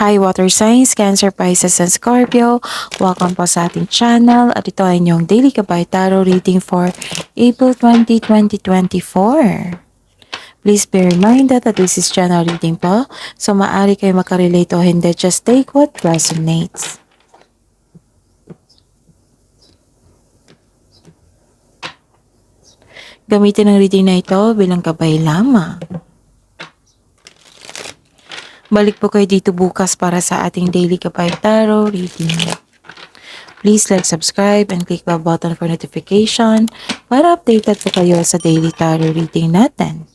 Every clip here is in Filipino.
Hi Water Signs, Cancer, Pisces, and Scorpio. Welcome po sa ating channel at ito ay inyong Daily Gabay Tarot reading for April 20, 2024. Please be reminded that this is general reading po, so maaari kayo makarelate o hindi, just take what resonates. Gamitin ang reading na ito bilang gabay lamang. Balik po kayo dito bukas para sa ating Daily Gabay Tarot reading. Please like, subscribe, and click the button for notification para updated po kayo sa daily tarot reading natin.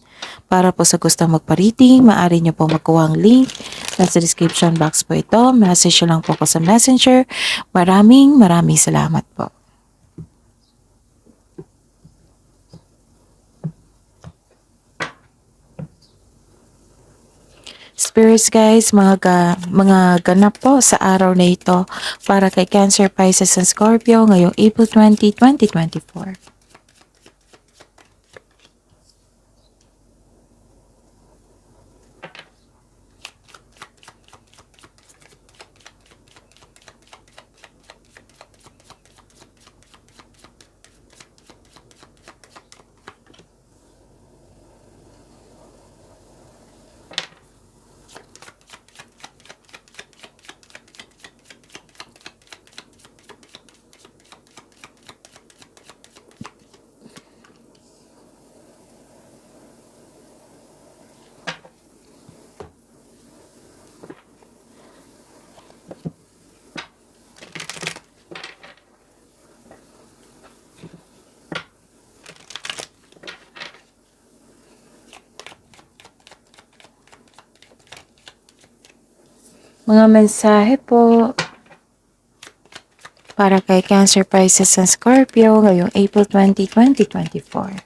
Para po sa gusto magpa-reading, maaari nyo po makuha ang link. Nasa description box po ito. Message lang po ko sa messenger. Maraming salamat po. Spirits guys, mga ganap po sa araw na ito para kay Cancer, Pisces, and Scorpio ngayong April 20, 2024. Mga mensahe po para kay Cancer, Pisces, and Scorpio ngayong April 20, 2024.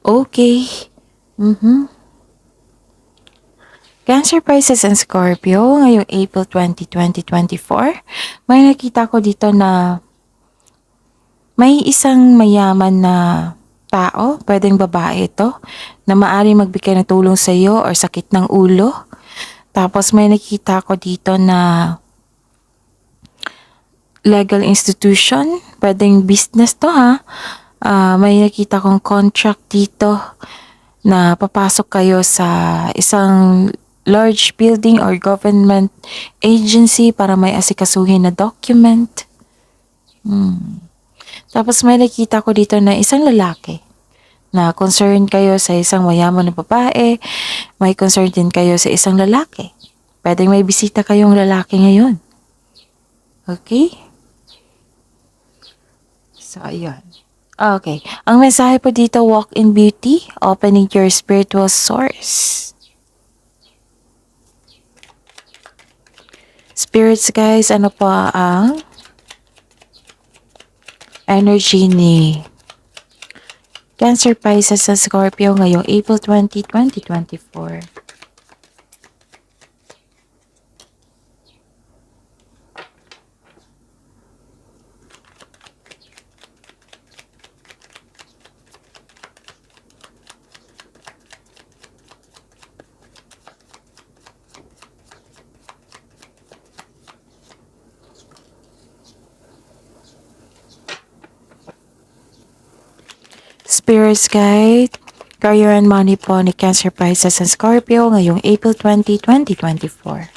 Okay. Cancer, Pisces, and Scorpio ngayong April 20, 2024. May nakita ko dito na may isang mayaman na tao, pwedeng babae ito, na maaaring magbigay ng tulong sa iyo or sakit ng ulo. Tapos may nakita ko dito na legal institution, pwedeng business to ha. May nakita kong contract dito na papasok kayo sa isang large building or government agency para may asikasuhin na document. Tapos may nakita ko dito na isang lalaki na concerned kayo sa isang mayaman na babae, may concern din kayo sa isang lalaki. Pwedeng may bisita kayong lalaki ngayon. Okay? So, ayun. Okay. Ang mensahe po dito, walk in beauty, opening your spiritual source. Spirits guys, ano pa ang energy ni Cancer, Pisces, and Scorpio ngayong April 20, 2024. Spirits Guide, Career and Money po ni Cancer, Pisces, and Scorpio ngayong April 20, 2024.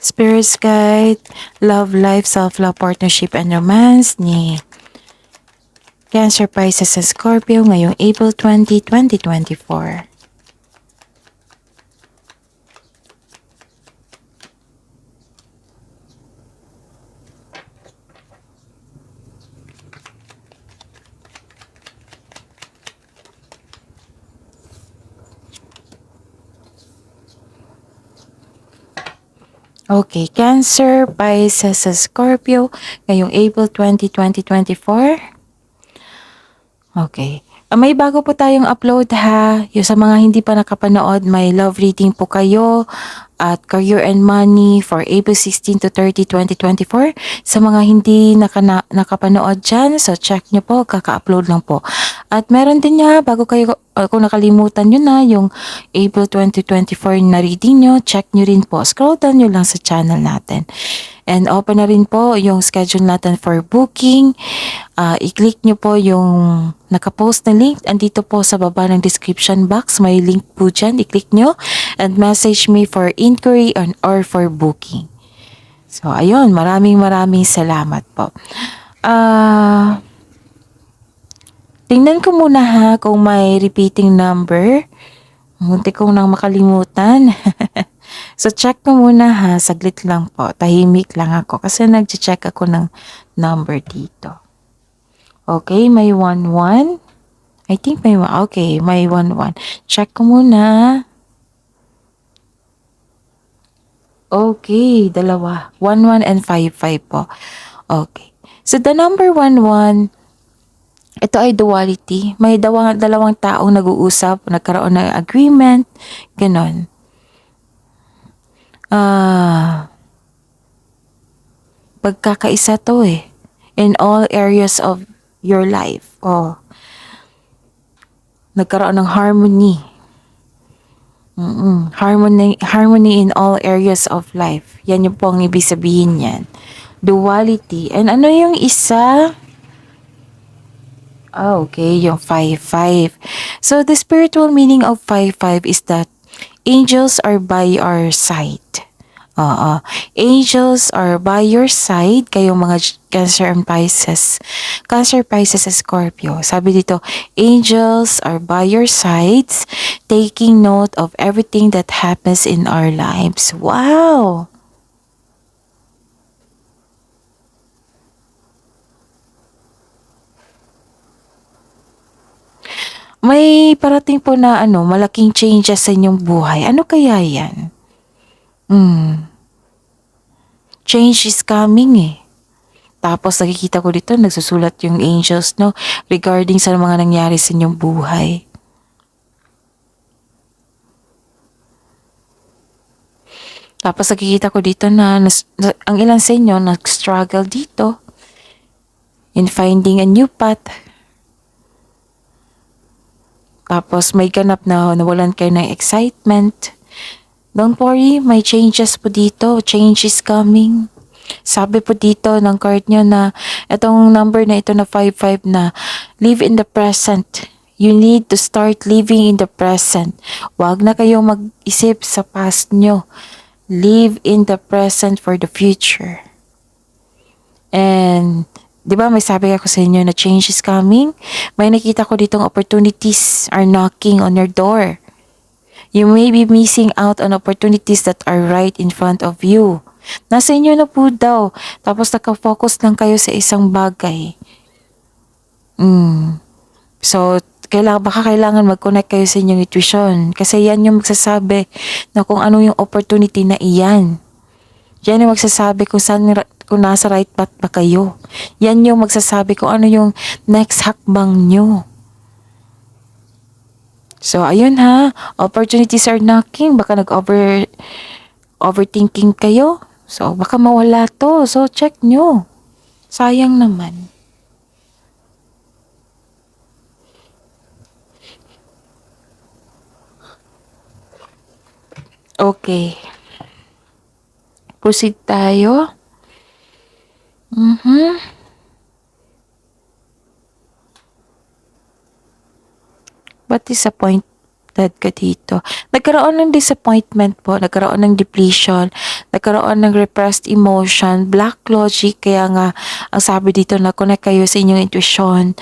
Spirits Guide, Love Life, Self-Love, Partnership, and Romance ni Cancer, Pisces, and Scorpio ngayong April 20, 2024. Okay, Cancer, Pisces, Scorpio, ngayong April 20, 2024. Okay. May bago po tayong upload ha. Yung sa mga hindi pa nakapanood, may love reading po kayo at career and money for April 16 to 30, 2024. Sa mga hindi nakapanood dyan, so check nyo po, kaka-upload lang po. At meron din nga, bago kayo, kung nakalimutan nyo na, yung April 2024 na reading nyo, check nyo rin po. Scroll down nyo lang sa channel natin. And open na rin po yung schedule natin for booking. I-click nyo po yung nakapost na link. Andito po sa baba ng description box. May link po dyan. I-click nyo and message me for inquiry or for booking. So, ayun. Maraming salamat po. Tingnan ko muna ha kung may repeating number. Munti kong nang makalimutan. So, check ko muna ha. Saglit lang po. Tahimik lang ako kasi nag-check ako ng number dito. Okay, may 11. I think may 1. Okay, may 11. Check ko muna. Okay, dalawa. 11 and 55 po. Okay. So, the number 11, ito ay duality. May dalawang taong nag-uusap, nagkaroon ng agreement, ganon. Pagkakaisa to eh. In all areas of your life. Oh. Nagkaroon ng harmony. Harmony in all areas of life. Yan yung pong ibig sabihin yan. Duality. And ano yung isa? Okay, yung 5-5. So, the spiritual meaning of 5-5 is that angels are by our side. Angels are by your side, kayong mga Cancer and Pisces. Cancer, Pisces, Scorpio. Sabi dito, angels are by your sides, taking note of everything that happens in our lives. Wow! May parating po na malaking changes sa inyong buhay. Ano kaya yan? Change is coming eh. Tapos nakikita ko dito, nagsusulat yung angels, no? Regarding sa mga nangyari sa inyong buhay. Tapos nakikita ko dito na ang ilan sa inyo nag-struggle dito in finding a new path. Tapos may ganap na nawalan kayo ng excitement. Don't worry, may changes po dito. Change is coming. Sabi po dito ng card nyo na itong number na ito na 55 na live in the present. You need to start living in the present. Huwag na kayong mag-isip sa past nyo. Live in the present for the future. And, di ba may sabi ako sa inyo na change is coming? May nakita ko ditong opportunities are knocking on your door. You may be missing out on opportunities that are right in front of you. Nasa inyo na po daw. Tapos nakafocus lang kayo sa isang bagay. So, baka kailangan mag-connect kayo sa inyong intuition. Kasi yan yung magsasabi na kung ano yung opportunity na iyan. Yan yung magsasabi kung nasa right path ba kayo. Yan yung magsasabi kung ano yung next hakbang nyo. So, ayun ha. Opportunities are knocking. Baka overthinking kayo. So, baka mawala to. So, check nyo. Sayang naman. Okay. Proceed tayo. Ba't disappointed ka dito? Nagkaroon ng disappointment po, nagkaroon ng depletion, nagkaroon ng repressed emotion, black logic, kaya nga, ang sabi dito na connect kayo sa inyong intuition.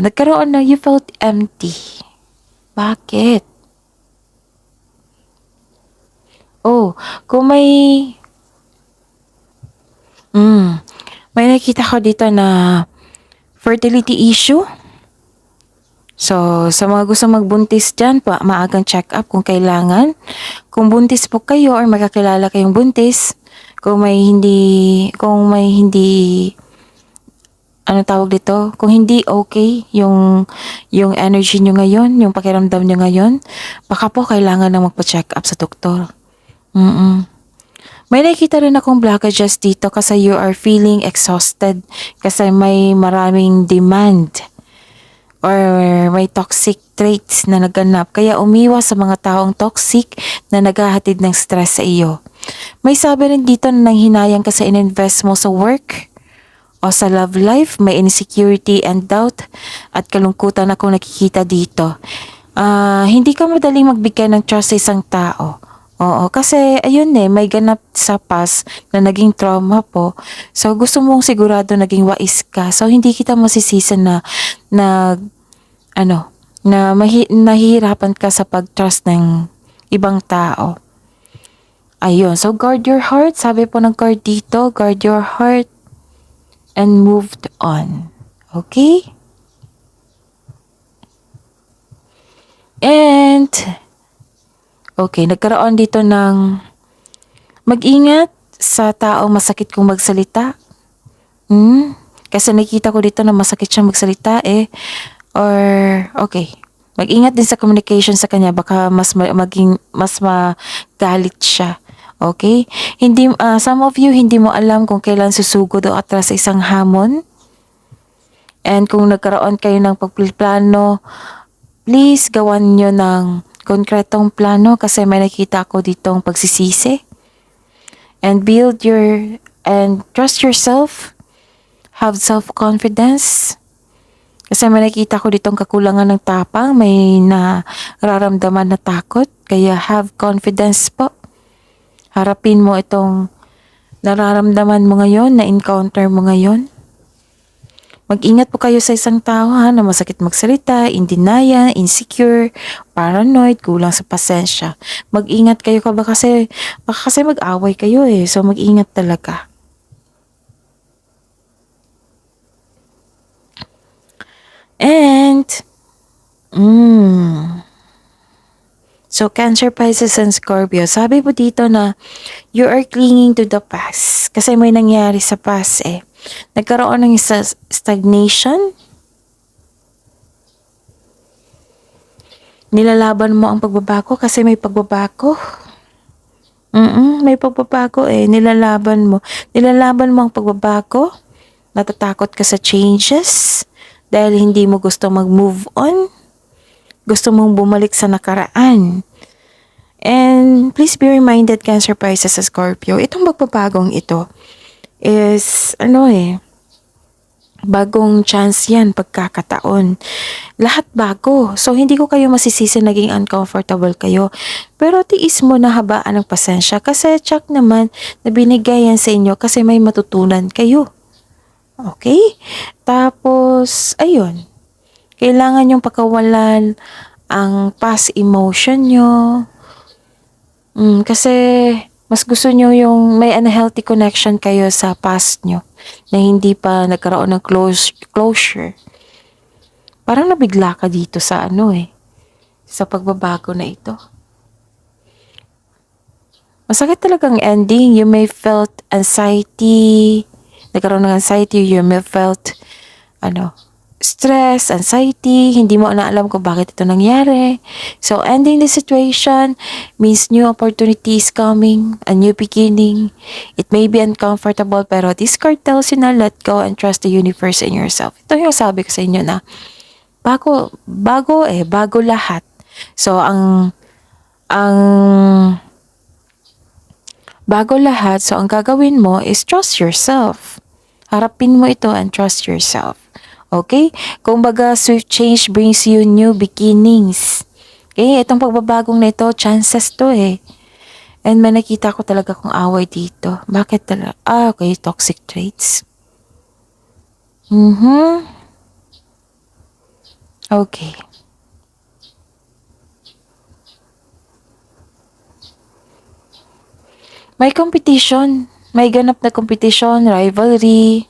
Nagkaroon na, you felt empty. Bakit? Kung may nakita ko dito na fertility issue. So, sa mga gusto magbuntis dyan, maagang check-up kung kailangan. Kung buntis po kayo or magkakilala kayong buntis, kung may hindi, ano tawag dito, kung hindi okay yung energy nyo ngayon, yung pakiramdam nyo ngayon, baka po kailangan na magpa-check up sa doktor. May nakikita rin akong blockages dito kasi you are feeling exhausted kasi may maraming demand or may toxic traits na naganap. Kaya umiwas sa mga taong toxic na naghahatid ng stress sa iyo. May sabi rin dito na nanghinayang kasi in-invest mo sa work o sa love life, may insecurity and doubt at kalungkutan akong nakikita dito. Hindi ka madaling magbigay ng trust sa isang tao. Oo, kasi ayun may ganap sa past na naging trauma po. So gusto mong sigurado naging wais ka. So hindi kita masisisi na ano, nahihirapan ka sa pag-trust ng ibang tao. Ayun, so guard your heart. Sabi po ng card dito, guard your heart and moved on. Okay? And, okay, nagkaroon dito ng mag-ingat sa taong masakit kung magsalita. Kasi nakita ko dito na masakit siyang magsalita Or, okay, mag-ingat din sa communication sa kanya. Baka mas magalit siya. Okay? Some of you, hindi mo alam kung kailan susugod o atras sa isang hamon. And kung nagkaroon kayo ng pagplano, please gawan nyo ng konkretong plano kasi may nakita ako ditong pagsisisi. And trust yourself. Have self-confidence. Kasi may nakita ko ditong kakulangan ng tapang, may nararamdaman na takot. Kaya have confidence po. Harapin mo itong nararamdaman mo ngayon, na-encounter mo ngayon. Mag-ingat po kayo sa isang tao na masakit magsalita, in denial, insecure, paranoid, kulang sa pasensya. Mag-ingat kayo baka kasi mag-away kayo So mag-ingat talaga. And, so Cancer, Pisces, and Scorpio, sabi po dito na you are clinging to the past. Kasi may nangyari sa past Nagkaroon ng stagnation. Nilalaban mo ang pagbabago kasi may pagbabago. May pagbabago Nilalaban mo ang pagbabago. Natatakot ka sa changes. Dahil hindi mo gusto mag-move on. Gusto mong bumalik sa nakaraan. And please be reminded, Cancer, Pisces, sa Scorpio, itong pagbabagong ito is, bagong chance yan, pagkakataon. Lahat bago. So, hindi ko kayo masisisi naging uncomfortable kayo. Pero tiis mo na habaan ng pasensya kasi check naman na binigay yan sa inyo kasi may matutunan kayo. Okay? Tapos, ayun. Kailangan yung pagkawalan ang past emotion nyo. Kasi mas gusto nyo yung may unhealthy connection kayo sa past nyo na hindi pa nagkaroon ng closure. Parang nabigla ka dito sa sa pagbabago na ito. Masakit talagang ending. You may felt anxiety. Nagkaroon ng anxiety. You may felt stress, anxiety, hindi mo na alam kung bakit ito nangyari. So, ending the situation means new opportunities coming, a new beginning. It may be uncomfortable, pero this card tells you na let go and trust the universe and yourself. Ito yung sabi ko sa inyo na bago lahat. So, ang bago lahat, so ang gagawin mo is trust yourself. Harapin mo ito and trust yourself. Okay? Kung baga, swift change brings you new beginnings. Okay? Itong pagbabagong na ito, chances to And may nakita ko talaga kung away dito. Bakit talaga? Okay. Toxic traits. Okay. May competition. May ganap na competition, rivalry.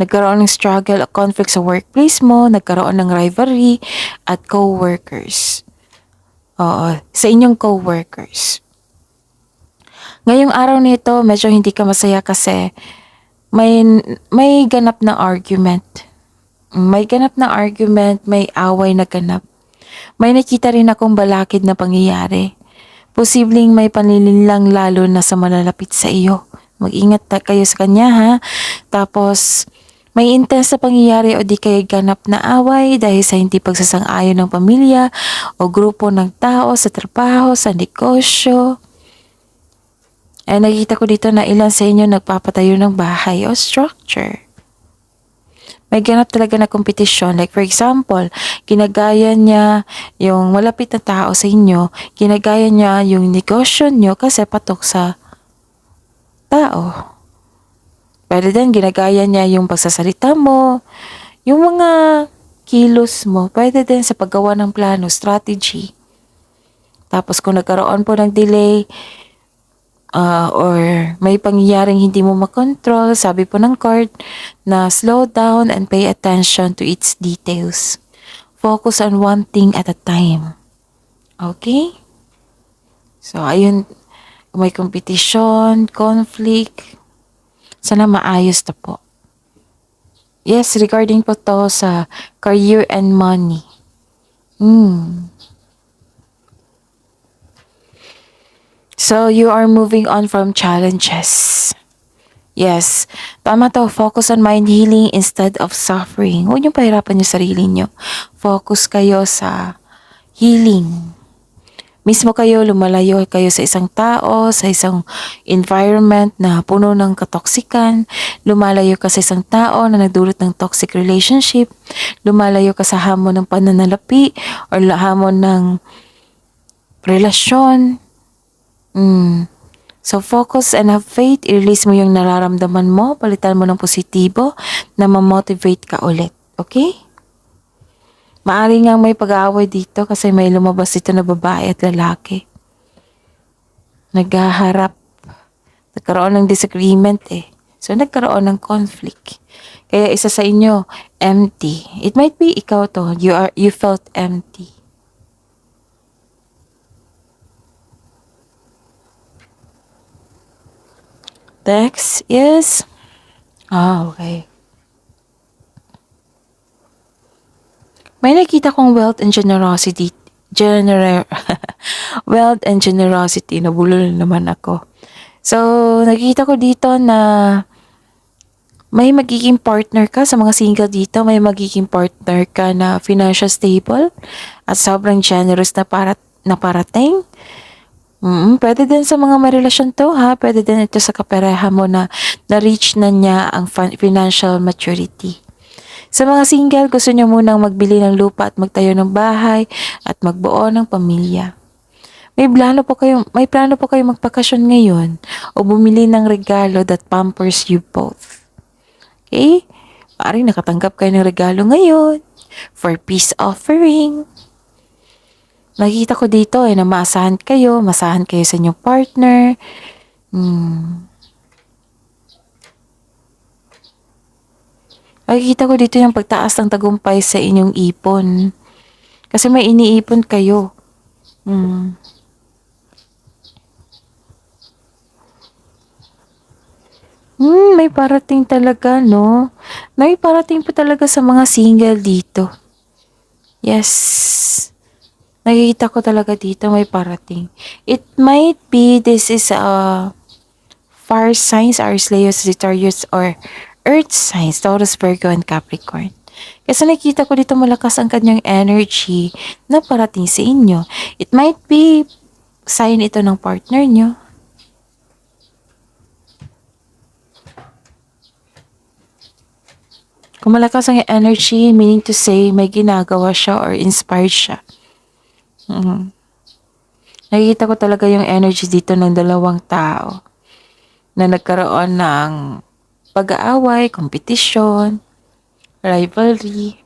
Nagkaroon ng struggle o conflict sa workplace mo, nagkaroon ng rivalry at co-workers. Oo, sa inyong co-workers. Ngayong araw nito, medyo hindi ka masaya kasi may, may ganap na argument. May ganap na argument, may away na ganap. May nakita rin akong balakid na pangyayari. Posibleng may panlilinlang lalo na sa malalapit sa iyo. Mag-ingat kayo sa kanya ha. Tapos, may intense na pangyayari o di kaya ganap na away dahil sa hindi pagsasang-ayon ng pamilya o grupo ng tao sa trabaho, sa negosyo. Nakita ko dito na ilan sa inyo nagpapatayo ng bahay o structure. May ganap talaga na kompetisyon. Like for example, ginagaya niya yung malapit na tao sa inyo, ginagaya niya yung negosyo niyo kasi patok sa tao. Pwede din ginagaya niya yung pagsasalita mo, yung mga kilos mo, pwede din sa paggawa ng plano, strategy. Tapos kung nagkaroon po ng delay, or may pangyayaring hindi mo makontrol, sabi po ng card na slow down and pay attention to its details. Focus on one thing at a time. Okay? So, ayun, may competition, conflict, sana maayos na po. Yes, regarding po to sa career and money. So, you are moving on from challenges. Yes, tama to. Focus on mind healing instead of suffering. Huwag niyong pahirapan yung sarili niyo. Focus kayo sa healing. Mismo kayo, lumalayo kayo sa isang tao, sa isang environment na puno ng katoksikan. Lumalayo ka sa isang tao na nagdulot ng toxic relationship. Lumalayo ka sa hamon ng pananalapi or hamon ng relasyon. So, focus and have faith. I-release mo yung nararamdaman mo. Palitan mo ng positibo na ma-motivate ka ulit. Okay? Maari nga may pag-aaway dito kasi may lumabas dito na babae at lalaki. Naghaharap. Nagkaroon ng disagreement eh. So, nagkaroon ng conflict. Kaya isa sa inyo, empty. It might be ikaw to. You felt empty. Next is, okay. May nakita kong wealth and generosity. Wealth and generosity. Nabulol naman ako. So, nakita ko dito na may magiging partner ka sa mga single dito. May magiging partner ka na financial stable at sobrang generous na parating. Pwede din sa mga marelasyon to ha. Pwede din ito sa kapareha mo na na-reach na niya ang financial maturity. Sa mga single, gusto niyo munang magbili ng lupa at magtayo ng bahay at magbuo ng pamilya. May plano po kayo magpakasyon ngayon o bumili ng regalo that pampers you both. Okay? Paring nakatanggap kayo ng regalo ngayon for peace offering. Nakita ko dito na masahan kayo sa inyong partner. Nakikita ko dito yung pagtaas ng tagumpay sa inyong ipon. Kasi may iniipon kayo. May parating talaga, no? May parating po talaga sa mga single dito. Yes. Nakikita ko talaga dito may parating. It might be this is fire signs, Aries, Leo, Sagittarius, or earth signs, Taurus, Virgo, and Capricorn. Kasi nakita ko dito malakas ang kanyang energy na parating sa inyo. It might be sign ito ng partner nyo. Kung malakas ang energy, meaning to say may ginagawa siya or inspired siya. Nakikita ko talaga yung energy dito ng dalawang tao na nagkaroon ng pag-aaway, kompetisyon, rivalry.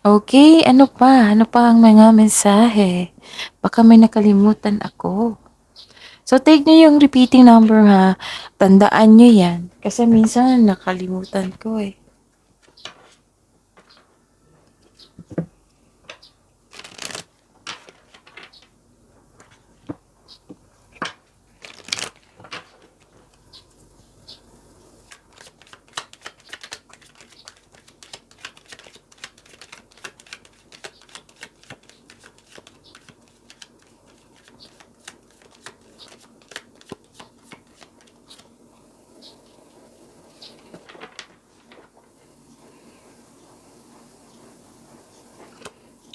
Okay, ano pa? Ano pa ang mga mensahe? Baka may nakalimutan ako. So, take nyo yung repeating number ha. Tandaan nyo yan. Kasi minsan nakalimutan ko eh.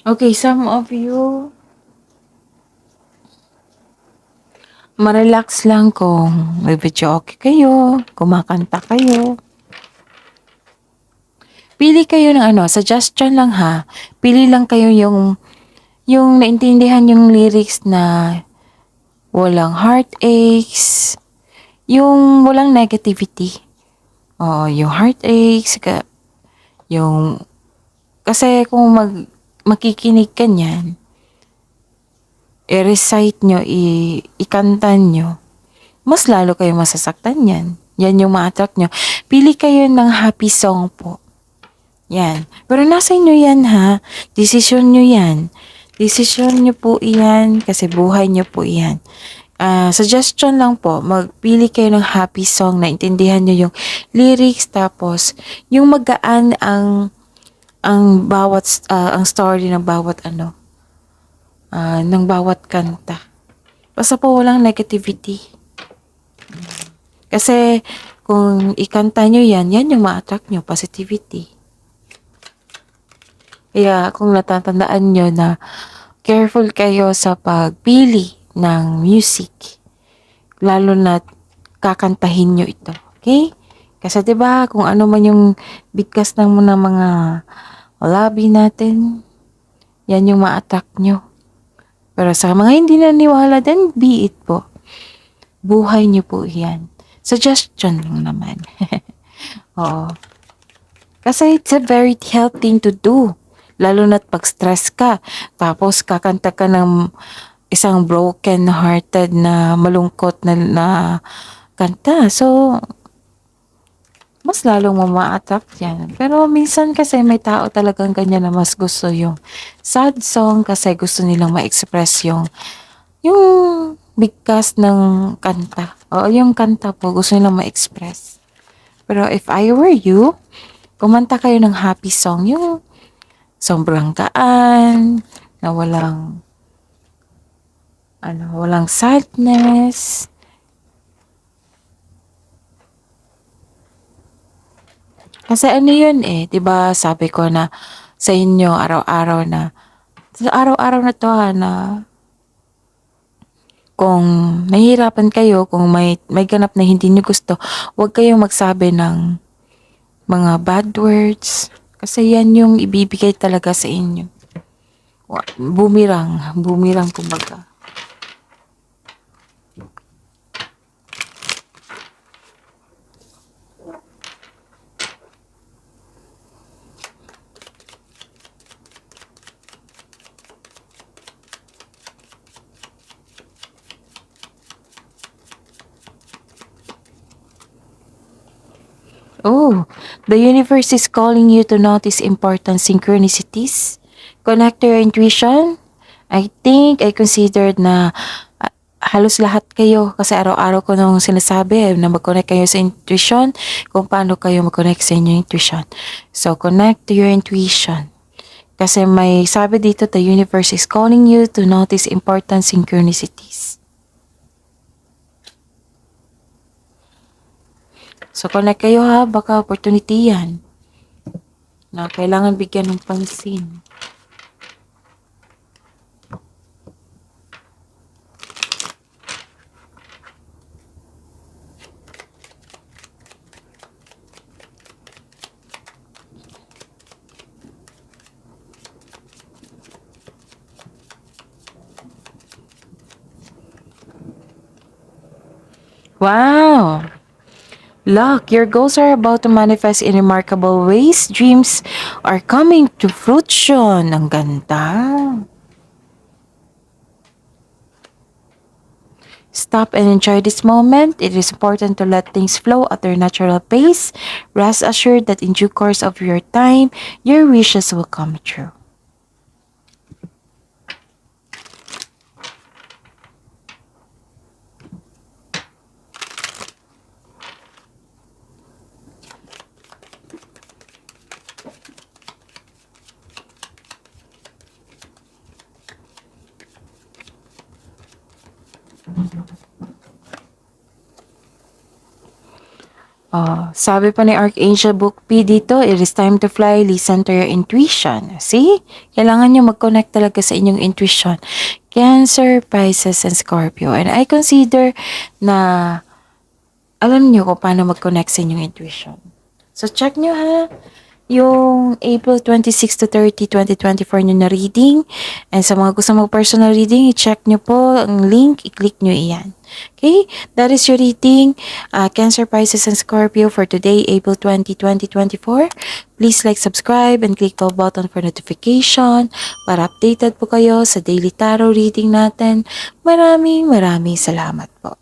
Okay, some of you, marelax lang kung may video okay kayo, kumakanta kayo. Pili kayo ng suggestion lang ha. Pili lang kayo yung naintindihan yung lyrics na walang heartaches, yung walang negativity. Oo, yung heartaches, yung, kasi kung makikinig ka niyan, i-recite nyo, ikanta nyo, mas lalo kayo masasaktan yan. Yan yung ma-attract nyo. Pili kayo ng happy song po. Yan. Pero nasa inyo yan ha. Desisyon nyo yan. Desisyon nyo po yan kasi buhay nyo po yan. Suggestion lang po, magpili kayo ng happy song na intindihan nyo yung lyrics tapos yung magaan ang bawat ang story ng bawat ng bawat kanta. Basta po walang negativity. Kasi kung ikanta nyo yan yung ma-attract nyo, positivity. Kaya kung natatandaan nyo na careful kayo sa pagpili ng music, lalo na kakantahin nyo ito. Okay? Kasi 'di ba kung ano man yung bigkas ng mga labi natin, yan yung ma-attract nyo. Pero sa mga hindi naniwala din, be it po. Buhay nyo po yan. Suggestion lang naman. Oo. Kasi it's a very healthy thing to do. Lalo na't pag stress ka. Tapos kakanta ka ng isang broken-hearted na malungkot na kanta. So, mas lalong mama-attract yan. Pero minsan kasi may tao talagang ganyan na mas gusto yung sad song kasi gusto nilang ma-express yung bigkas ng kanta. O yung kanta po gusto nilang ma-express. Pero if I were you, kumanta kayo ng happy song. Yung sobrang gaan, na walang sadness. Kasi yun 'di ba sabi ko na sa inyo araw-araw na to na kung nahihirapan kayo, kung may ganap na hindi niyo gusto, huwag kayong magsabi ng mga bad words. Kasi yan yung ibibigay talaga sa inyo. Boomerang kumbaga. Oh, the universe is calling you to notice important synchronicities. Connect to your intuition. I considered na halos lahat kayo kasi araw-araw ko nung sinasabi na mag-connect kayo sa intuition, kung paano kayo mag-connect sa inyong intuition. So, connect to your intuition. Kasi may sabi dito, the universe is calling you to notice important synchronicities. So, connect kayo ha, baka opportunity yan na kailangan bigyan ng pansin. Wow! Luck, your goals are about to manifest in remarkable ways. Dreams are coming to fruition. Ang ganda. Stop and enjoy this moment. It is important to let things flow at their natural pace. Rest assured that in due course of your time, your wishes will come true. Sabi pa ni Archangel Book P dito, it is time to fly, listen to your intuition. See? Kailangan nyo mag-connect talaga sa inyong intuition. Cancer, Pisces, and Scorpio. And I consider na alam nyo kung paano mag-connect sa inyong intuition. So, check nyo ha. Yung April 26 to 30, 2024 nyo na reading. And sa mga gusto mag-personal reading, i-check nyo po ang link, i-click nyo iyan. Okay? That is your reading. Cancer, Pisces, and Scorpio for today, April 20, 2024. Please like, subscribe, and click the button for notification para updated po kayo sa daily tarot reading natin. Maraming salamat po.